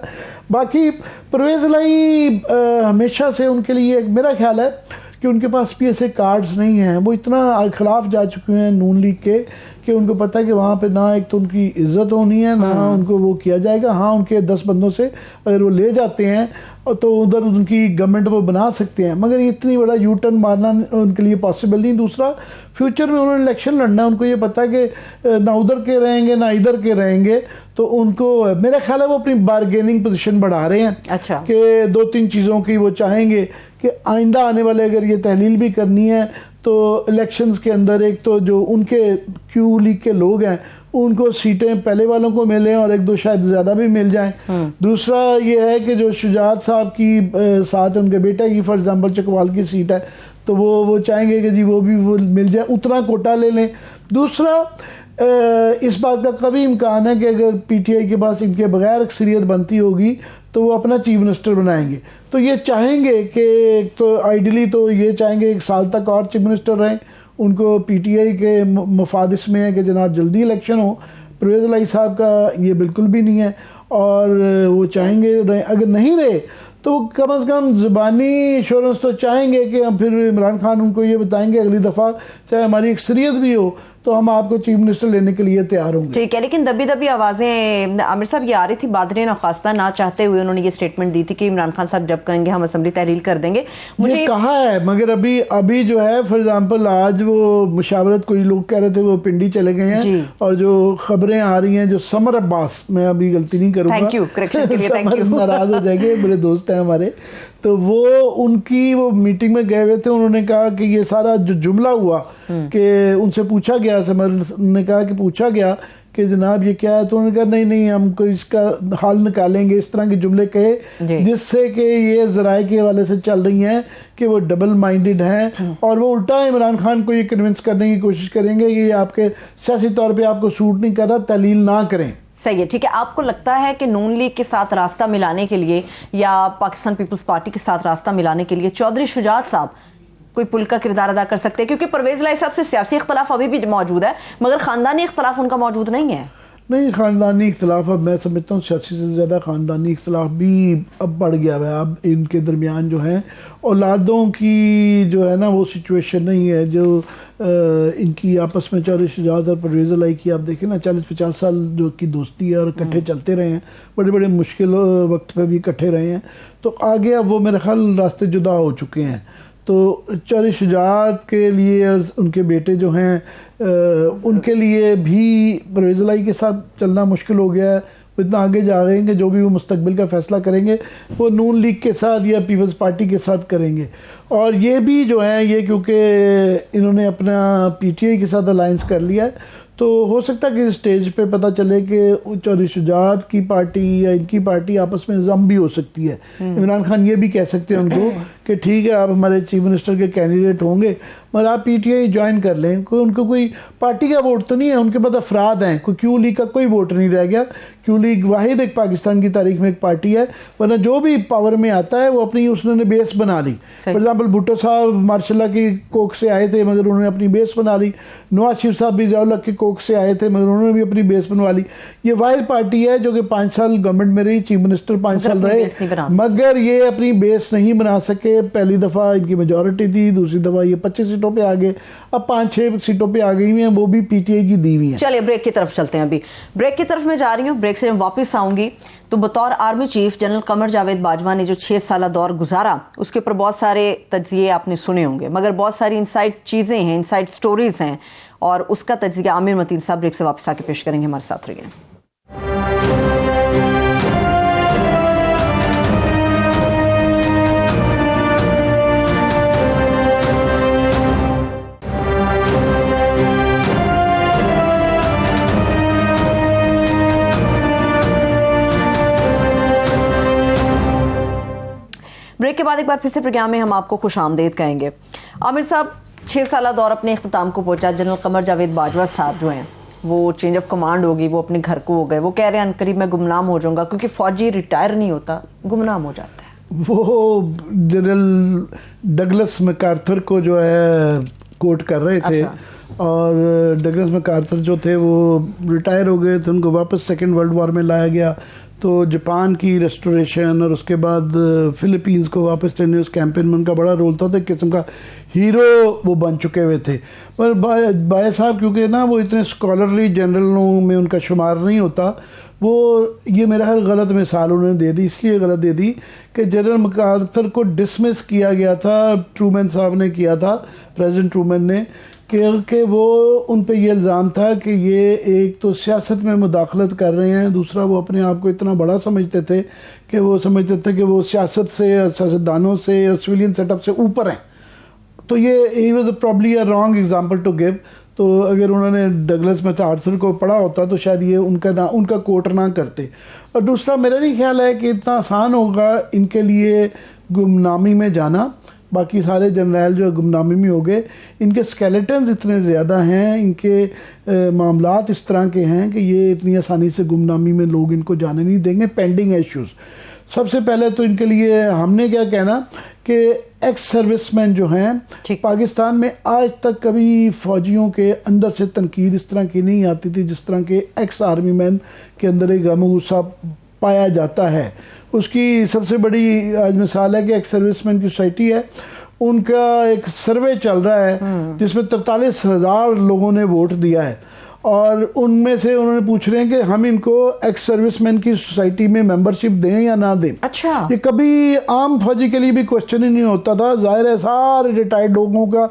बाकी परवेज इलाही हमेशा से उनके लिए मेरा ख्याल है कि उनके पास भी ऐसे कार्ड्स नहीं हैं। वो इतना खिलाफ जा चुके हैं नून लीग के कि उनको पता है कि वहाँ पे ना एक तो उनकी इज्जत होनी है, ना उनको वो किया जाएगा। हाँ, उनके 10 बंदों से अगर वो ले जाते हैं और तो उधर उनकी गवर्नमेंट वो बना सकते हैं, मगर इतनी बड़ा यू टर्न मारना उनके लिए पॉसिबल नहीं। दूसरा, फ्यूचर में उन्होंने इलेक्शन लड़ना है, उनको ये पता है कि ना उधर के रहेंगे ना इधर के रहेंगे, तो उनको मेरा ख्याल है वो अपनी बारगेनिंग पोजीशन बढ़ा रहे हैं। अच्छा, कि 2-3 चीज़ों की वो चाहेंगे कि आइंदा आने वाले अगर ये तहलील भी करनी है तो इलेक्शंस के अंदर एक तो जो उनके क्यू लीग के लोग हैं उनको सीटें पहले वालों को मिलें और 1-2 शायद ज़्यादा भी मिल जाएं। दूसरा ये है कि जो शुजात साहब की साथ उनके बेटे की फॉर एग्जांपल चकवाल की सीट है, तो वो चाहेंगे कि जी वो भी वो मिल जाए, उतना कोटा ले लें। दूसरा, इस बात का कभी इम्कान है कि अगर पीटीआई के पास इनके बगैर अक्सरियत बनती होगी तो वो अपना चीफ मिनिस्टर बनाएंगे। तो ये चाहेंगे कि तो आइडियली तो ये चाहेंगे 1 साल तक और चीफ मिनिस्टर रहें। उनको पीटीआई के मफाद इसमें है कि जनाब जल्दी इलेक्शन हो। परवेज़ इलाही साहब का ये बिल्कुल भी नहीं है और वो चाहेंगे अगर नहीं रहे तो कम से कम ज़ुबानी इंश्योरेंस तो चाहेंगे कि हम फिर इमरान खान उनको ये बताएंगे अगली दफ़ा चाहे हमारी अक्सरियत भी हो तो हम आपको चीफ मिनिस्टर लेने के लिए तैयार होंगे। ठीक है, लेकिन दबी दबी आवाज़ें आमिर साहब ये आ रही थी, बादरे ना खास्ता ना चाहते हुए उन्होंने ये स्टेटमेंट दी थी कि इमरान खान साहब जब कहेंगे हम असेंबली तहरील कर देंगे। मुझे ये कहा है, मगर अभी जो है फॉर एग्जांपल आज वो मुशावरत कोई लोग कह रहे थे वो पिंडी चले गए हैं, और जो खबरें आ रही हैं जो समर अब्बास, मैं अभी गलती नहीं करूँगा, थैंक यू करेक्शन के लिए, थैंक यू, नाराज हो जाएंगे, बड़े दोस्त हैं हमारे, तो वो उनकी वो मीटिंग में गए हुए थे। उन्होंने कहा कि ये सारा जो जुमला हुआ कि उनसे पूछा गया, समर ने कहा कि पूछा गया कि जनाब ये क्या है, तो उन्होंने कहा नहीं हमको इसका हाल निकालेंगे। इस तरह के जुमले कहे जिससे कि ये ज़राए के हवाले से चल रही हैं कि वो डबल माइंडेड हैं और वो उल्टा इमरान खान को ये कन्विंस करने की कोशिश करेंगे कि ये आपके सियासी तौर पर आपको सूट नहीं कर रहा, तहलील ना करें। सही है, ठीक है। आपको लगता है कि नून लीग के साथ रास्ता मिलाने के लिए या पाकिस्तान पीपल्स पार्टी के साथ रास्ता मिलाने के लिए चौधरी शुजात साहब कोई पुल का किरदार अदा कर सकते हैं? क्योंकि परवेज़ इलाही साहब से सियासी इख्तलाफ अभी भी मौजूद है मगर खानदानी इख्तलाफ उनका मौजूद नहीं है। नहीं, ख़ानदानी इख्तलाफ अब मैं समझता हूँ सियासी से ज़्यादा ख़ानदानी इख्तलाफ भी अब बढ़ गया है। अब इनके दरमियान जो है औलादों की जो है ना वो सिचुएशन नहीं है जो इनकी आपस में चौधरी शुजात और परवेज़ इलाही की आप देखें ना 40-50 साल जो की दोस्ती है और इकट्ठे चलते रहे हैं, बड़े बड़े मुश्किल वक्त पे भी इकट्ठे रहे हैं, तो आगे अब वो मेरे ख्याल रास्ते जुदा हो चुके हैं। तो चौधरी शुजात के लिए और उनके बेटे जो हैं उनके लिए भी परवेज़ इलाही के साथ चलना मुश्किल हो गया है। वो इतना आगे जा रहे हैं कि जो भी वो मुस्तकबिल का फ़ैसला करेंगे वो नून लीग के साथ या पीपल्स पार्टी के साथ करेंगे। और ये भी जो है ये क्योंकि इन्होंने अपना पीटीआई के साथ अलायंस कर लिया है तो हो सकता है कि स्टेज पे पता चले कि चौधरी शुजात की पार्टी या इनकी पार्टी आपस में जम भी हो सकती है। इमरान खान ये भी कह सकते हैं उनको कि ठीक है आप हमारे चीफ मिनिस्टर के कैंडिडेट होंगे मगर आप पीटीआई ज्वाइन कर लें। उनको कोई पार्टी का वोट तो नहीं है, उनके पास अफराद हैं, कोई क्यू लीग का कोई वोट नहीं रह गया। क्यू लीग वाहिद एक पाकिस्तान की तारीख में एक पार्टी है, वरना जो भी पावर में आता है वो अपनी उसने बेस बना ली। फॉर एग्जाम्पल भुट्टो साहब मार्शल्लाह की कोख से आए थे मगर उन्होंने अपनी बेस बना ली। नवाज शरीफ साहब भी ज़िया-उल हक की कोख से आए थे मगर उन्होंने भी अपनी बेस बनवा ली। ये वाहिद पार्टी है जो कि 5 साल गवर्नमेंट में रही, चीफ मिनिस्टर 5 साल रहे मगर ये अपनी बेस नहीं बना सके। पहली दफ़ा इनकी मेजॉरिटी थी, दूसरी दफ़ा ये 25 सीटों पे आ गए, अब 5-6 सीटों पे आ गई हैं, वो भी पीटीआई की दी हुई है। चलिए ब्रेक की तरफ चलते हैं। अभी ब्रेक की तरफ मैं जा रही हूँ, ब्रेक से जब वापस आऊंगी तो बतौर army chief general Qamar Javed Bajwa ने जो 6 साल दौर गुजारा उसके ऊपर बहुत सारे तज्जिए आपने सुने होंगे मगर बहुत सारी इनसाइड चीजें हैं, इनसाइड स्टोरीज हैं और उसका तज्जिया आमिर मतीन साहब ब्रेक से वापस आके पेश करेंगे। हमारे साथ रहिए। ब्रेक के बाद एक बार फिर से प्रोग्राम में हम आपको खुश आमदेद कहेंगे। आमिर साहब 6 साल दौर अपने इख्तिताम को पहुंचा। जनरल कमर जावेद बाजवा साहब जो हैं वो चेंज ऑफ कमांड होगी, वो अपने घर को हो गए, वो कह रहे हैं करीब मैं गुमनाम हो जाऊंगा क्योंकि फौजी रिटायर नहीं होता, गुमनाम हो जाता है। वो जनरल डगलस मैकार्थर को जो है कोट कर रहे थे। और डगलस मैकार्थर जो थे वो रिटायर हो गए थे, उनको वापस सेकेंड वर्ल्ड वॉर में लाया गया। तो जापान की रेस्टोरेशन और उसके बाद फिलीपींस को वापस टेनियस कैंपेन में उनका बड़ा रोल था, तो एक किस्म का हीरो वो बन चुके हुए थे। पर बाय साहब क्योंकि ना वो इतने स्कॉलरली जनरलों में उनका शुमार नहीं होता, वो ये मेरा हर गलत मिसाल उन्होंने दे दी, इसलिए गलत दे दी कि जनरल मैकार्थर को डिसमिस किया गया था, ट्रूमैन साहब ने किया था, प्रेसिडेंट ट्रूमैन ने, कि वो उन पे ये इल्ज़ाम था कि ये एक तो सियासत में मुदाखलत कर रहे हैं, दूसरा वो अपने आप को इतना बड़ा समझते थे कि वो समझते थे कि वो सियासत से, सियासतदानों से और सिविलियन सेटअप से ऊपर हैं। तो ये ही was probably a wrong example to give. तो अगर उन्होंने डगलस मैकार्थर को पढ़ा होता तो शायद ये उनका कोट ना करते। और दूसरा मेरा नहीं ख्याल है कि इतना आसान होगा इनके लिए गुमनामी में जाना। बाकी सारे जनरल जो गुमनामी में हो गए, इनके स्केलेटन्स इतने ज़्यादा हैं, इनके मामलात इस तरह के हैं कि ये इतनी आसानी से गुमनामी में लोग इनको जाने नहीं देंगे। पेंडिंग इश्यूज़, सबसे पहले तो इनके लिए हमने क्या कहना कि एक्स सर्विसमैन जो हैं पाकिस्तान में आज तक कभी फ़ौजियों के अंदर से तनकीद इस तरह की नहीं आती थी जिस तरह के एक्स आर्मी मैन के अंदर एक गम गुस्सा पाया जाता है। उसकी सबसे बड़ी आज मिसाल है कि एक सर्विसमैन की सोसाइटी है, उनका एक सर्वे चल रहा है जिसमें 43,000 लोगों ने वोट दिया है और उनमें से उन्होंने पूछ रहे हैं कि हम इनको एक्स सर्विसमैन की सोसाइटी में मेंबरशिप दें या ना दें। अच्छा, ये कभी आम फौजी के लिए भी क्वेश्चन ही नहीं होता था। जाहिर है सारे रिटायर्ड लोगों का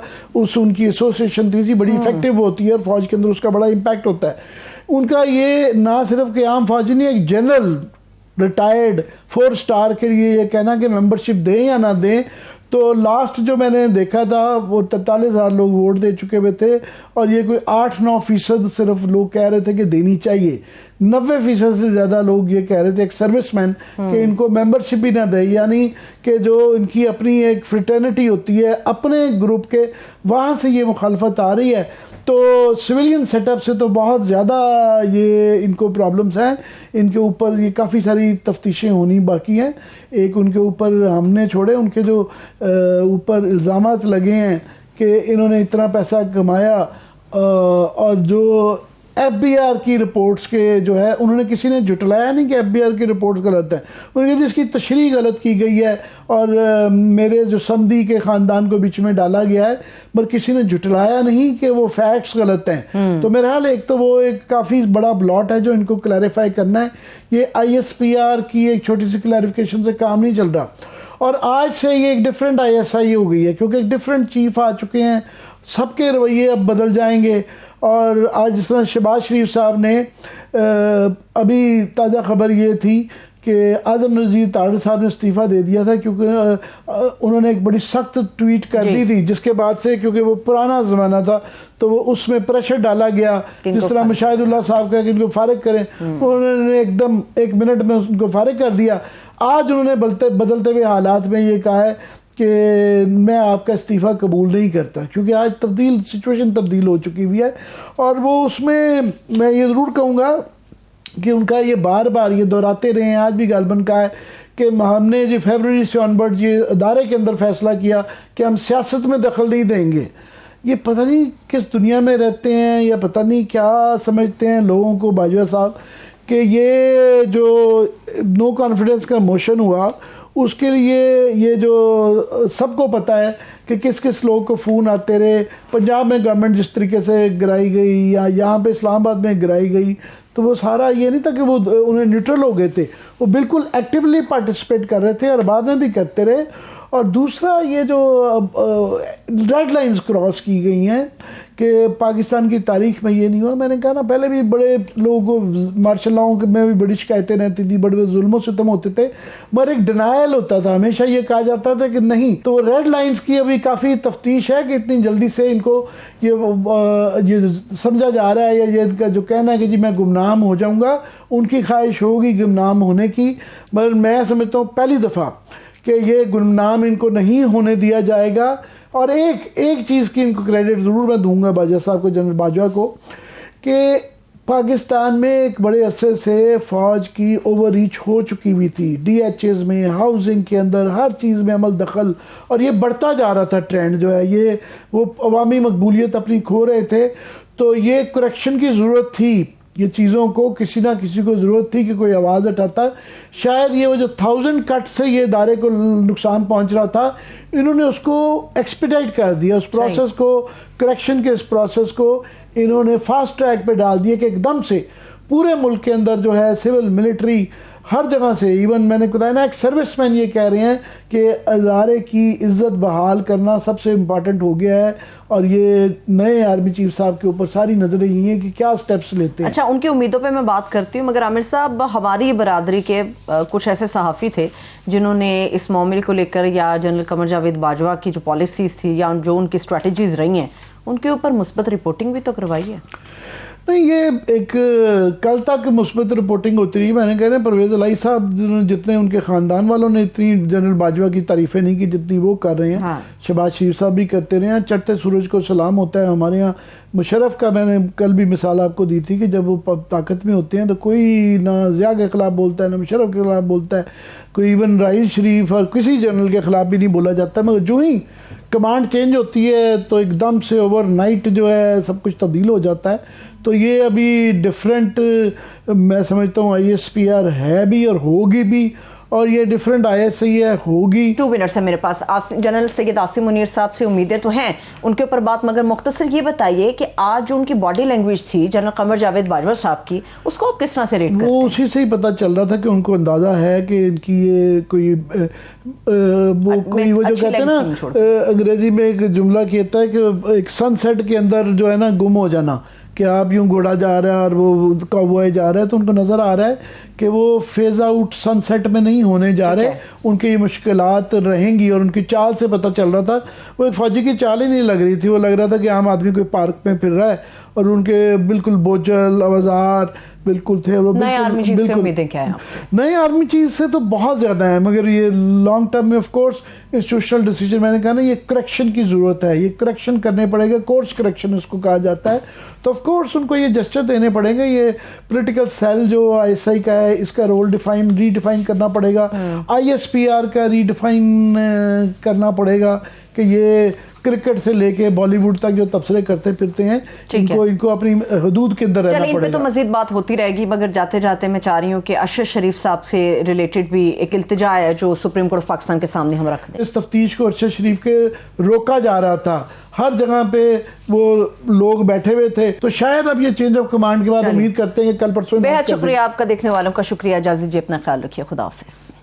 उनकी एसोसिएशन थी, बड़ी इफेक्टिव होती है और फौज के अंदर उसका बड़ा इम्पैक्ट होता है। उनका ये ना सिर्फ कि आम फौजी नहीं, एक जनरल रिटायर्ड 4 स्टार के लिए ये कहना कि मेंबरशिप दें या ना दें। तो लास्ट जो मैंने देखा था वो 43,000 लोग वोट दे चुके हुए थे और ये कोई 8-9% सिर्फ लोग कह रहे थे कि देनी चाहिए। 90% से ज़्यादा लोग ये कह रहे थे एक सर्विसमैन कि इनको मेंबरशिप ही ना दे, यानी कि जो इनकी अपनी एक फ्रेटर्निटी होती है अपने ग्रुप के, वहाँ से ये मुखालफत आ रही है। तो सिविलियन सेटअप से तो बहुत ज़्यादा ये इनको प्रॉब्लम्स हैं। इनके ऊपर ये काफ़ी सारी तफ्तीशें होनी बाकी हैं। एक उनके ऊपर हमने छोड़े, उनके जो ऊपर इल्ज़ामात लगे हैं कि इन्होंने इतना पैसा कमाया और जो FBI की रिपोर्ट्स के जो है उन्होंने किसी ने जुटलाया नहीं कि FBI की रिपोर्ट्स गलत है, उनकी जिसकी तशरीह गलत की गई है और मेरे जो समधी के ख़ानदान को बीच में डाला गया है, पर किसी ने जुटलाया नहीं कि वो फैक्ट्स गलत हैं। तो मेरा हाल एक तो वो एक काफ़ी बड़ा ब्लॉट है जो इनको क्लैरिफाई करना है। ये ISPR की एक छोटी सी क्लैरिफिकेशन से काम नहीं चल रहा और आज से ये एक डिफरेंट ISI हो गई है क्योंकि एक डिफरेंट चीफ आ चुके हैं, सबके रवैये अब बदल जाएंगे। और आज जिस तरह शहबाज शरीफ साहब ने अभी ताज़ा खबर ये थी कि आज़म नज़ीर तारड़ साहब ने इस्तीफ़ा दे दिया था क्योंकि उन्होंने एक बड़ी सख्त ट्वीट कर दी थी, जिसके बाद से क्योंकि वो पुराना ज़माना था तो वो उसमें प्रेशर डाला गया। जिस तरह मुशाहिदुल्लाह साहब का कि इनको फारिग करें, उन्होंने एकदम 1 मिनट में उनको फारिग कर दिया। आज उन्होंने बदलते हुए हालात में ये कहा है कि मैं आपका इस्तीफ़ा कबूल नहीं करता क्योंकि आज सिचुएशन तब्दील हो चुकी हुई है। और वो उसमें मैं ये ज़रूर कहूँगा कि उनका ये बार बार ये दोहराते रहे हैं, आज भी गालबन का है कि हमने जो फरवरी से ऑनवर्ड ये अदारे के अंदर फैसला किया कि हम सियासत में दखल नहीं देंगे। ये पता नहीं किस दुनिया में रहते हैं या पता नहीं क्या समझते हैं लोगों को बाजवा साहब कि ये जो नो कॉन्फिडेंस का मोशन हुआ उसके लिए ये जो सबको पता है कि किस किस लोग को फ़ोन आते रहे। पंजाब में गवर्नमेंट जिस तरीके से गिराई गई या यहाँ पे इस्लामाबाद में गिराई गई, तो वो सारा ये नहीं था कि वो उन्हें न्यूट्रल हो गए थे, वो बिल्कुल एक्टिवली पार्टिसिपेट कर रहे थे और बाद में भी करते रहे। और दूसरा ये जो रेड लाइंस क्रॉस की गई हैं कि पाकिस्तान की तारीख में ये नहीं हुआ। मैंने कहा ना पहले भी बड़े लोगों को मार्शल लॉ में भी बड़ी शिकायतें रहती थी, बड़े जुल्म सितम होते थे, मगर एक डिनायल होता था, हमेशा ये कहा जाता था कि नहीं। तो रेड लाइंस की अभी काफ़ी तफ्तीश है कि इतनी जल्दी से इनको ये समझा जा रहा है या ये इनका जो कहना है कि जी मैं गुमनाम हो जाऊँगा, उनकी ख्वाहिश होगी गुमनाम होने की, मगर मैं समझता हूँ पहली दफ़ा कि ये गुमनाम इनको नहीं होने दिया जाएगा। और एक चीज़ की इनको क्रेडिट ज़रूर मैं दूंगा बाजवा साहब को, जनरल बाजवा को, कि पाकिस्तान में एक बड़े अरसे से फ़ौज की ओवर रीच हो चुकी हुई थी, DHS में, हाउसिंग के अंदर, हर चीज़ में अमल दखल, और ये बढ़ता जा रहा था ट्रेंड जो है, ये वो अवामी मकबूलियत अपनी खो रहे थे। तो ये करेक्शन की ज़रूरत थी, ये चीज़ों को किसी ना किसी को ज़रूरत थी कि कोई आवाज़ उठाता। शायद ये वो जो 1000 कट से ये इदारे को नुकसान पहुंच रहा था, इन्होंने उसको एक्सपीडाइट कर दिया, उस प्रोसेस को, करेक्शन के इस प्रोसेस को इन्होंने फास्ट ट्रैक पे डाल दिया कि एकदम से पूरे मुल्क के अंदर जो है सिविल मिलिट्री हर जगह से, इवन मैंने बताया ना, एक सर्विसमैन ये कह रहे हैं कि इदारे की इज्जत बहाल करना सबसे इम्पॉर्टेंट हो गया है, और ये नए आर्मी चीफ साहब के ऊपर सारी नजरें यही हैं कि क्या स्टेप्स लेते हैं। अच्छा, उनकी उम्मीदों पे मैं बात करती हूँ, मगर आमिर साहब, हमारी बरादरी के कुछ ऐसे सहाफ़ी थे जिन्होंने इस मामले को लेकर या जनरल कमर जावेद बाजवा की जो पॉलिसीज थी या जो उनकी स्ट्रेटजीज रही हैं, उनके ऊपर मुस्बत रिपोर्टिंग भी तो करवाई है। नहीं, ये एक कल तक मुस्बत रिपोर्टिंग होती रही। मैंने कह रहे हैं परवेज़ इलाही साहब जितने उनके ख़ानदान वालों ने इतनी जनरल बाजवा की तारीफ़ें नहीं की जितनी वो कर रहे हैं। हाँ। शहबाज शरीफ साहब भी करते रहे हैं। चढ़ते सूरज को सलाम होता है। हमारे यहाँ मुशर्रफ का मैंने कल भी मिसाल आपको दी थी कि जब वो ताकत में होते हैं तो कोई ना ज़िया के ख़िलाफ़ बोलता है, ना मुशर्रफ के ख़िलाफ़ बोलता है, कोई इवन राइल शरीफ और किसी जनरल के ख़िलाफ़ भी नहीं बोला जाता। मगर जो ही कमांड चेंज होती है तो एकदम से ओवरनाइट जो है सब कुछ तब्दील हो जाता है। तो ये अभी डिफरेंट, मैं समझता हूँ ISPR है भी और होगी भी, और ये डिफरेंट ISI होगी। 2 मिनट्स है मेरे पास। जनरल सैयद आसिम मुनीर साहब से उम्मीदें तो हैं उनके ऊपर बात, मगर मुख्तसर ये बताइए कि आज जो उनकी बॉडी लैंग्वेज थी जनरल कमर जावेद बाजवा साहब की, उसको आप किस तरह से रेट करते हैं? वो उसी से ही पता चल रहा था कि उनको अंदाजा है कि इनकी ये कोई वो जो कहते हैं ना, अंग्रेजी में एक जुमला कहता है कि एक सनसेट के अंदर जो है ना गुम हो जाना, कि आप यूं घोड़ा जा रहा है और वो कौबॉय जा रहा है, तो उनको नज़र आ रहा है कि वो फेज आउट सनसेट में नहीं होने जा रहे, उनकी ये मुश्किलात रहेंगी। और उनकी चाल से पता चल रहा था, वो एक फौजी की चाल ही नहीं लग रही थी, वो लग रहा था कि आम आदमी कोई पार्क में फिर रहा है, और उनके बिल्कुल बोझल अवजार बिल्कुल थे। वो नए आर्मी चीफ से उम्मीदें क्या है? नए आर्मी चीफ से तो बहुत ज़्यादा है, मगर ये लॉन्ग टर्म में ऑफ कोर्स इंस्टीट्यूशनल डिसीजन, मैंने कहा ना, ये करेक्शन की ज़रूरत है, ये करेक्शन करने पड़ेगा, कोर्स करेक्शन इसको कहा जाता है। तो ऑफ कोर्स उनको ये जेस्चर देने पड़ेंगे। ये पॉलिटिकल सेल जो ISI का है, इसका रोल रीडिफाइन करना पड़ेगा। ISPR का रीडिफाइन करना पड़ेगा कि ये क्रिकेट से लेके बॉलीवुड तक जो तबसरे करते फिरते हैं, इनको अपनी हदूद के अंदर रहना पड़ेगा। इन पे तो मजीद बात होती रहेगी, मगर जाते जाते मैं चाह रही हूँ कि अरशद शरीफ साहब से रिलेटेड भी एक इल्तिजा है जो सुप्रीम कोर्ट ऑफ पाकिस्तान के सामने हम रख दें। इस तफ्तीश को अरशद शरीफ के रोका जा रहा था, हर जगह पे वो लोग बैठे हुए थे, तो शायद अब ये चेंज ऑफ कमांड के बाद उम्मीद करते हैं कि कल परसों। बेहद शुक्रिया आपका, देखने वालों का शुक्रिया। इजाज़त दीजिए, अपना ख्याल रखिए, खुदा हाफिज।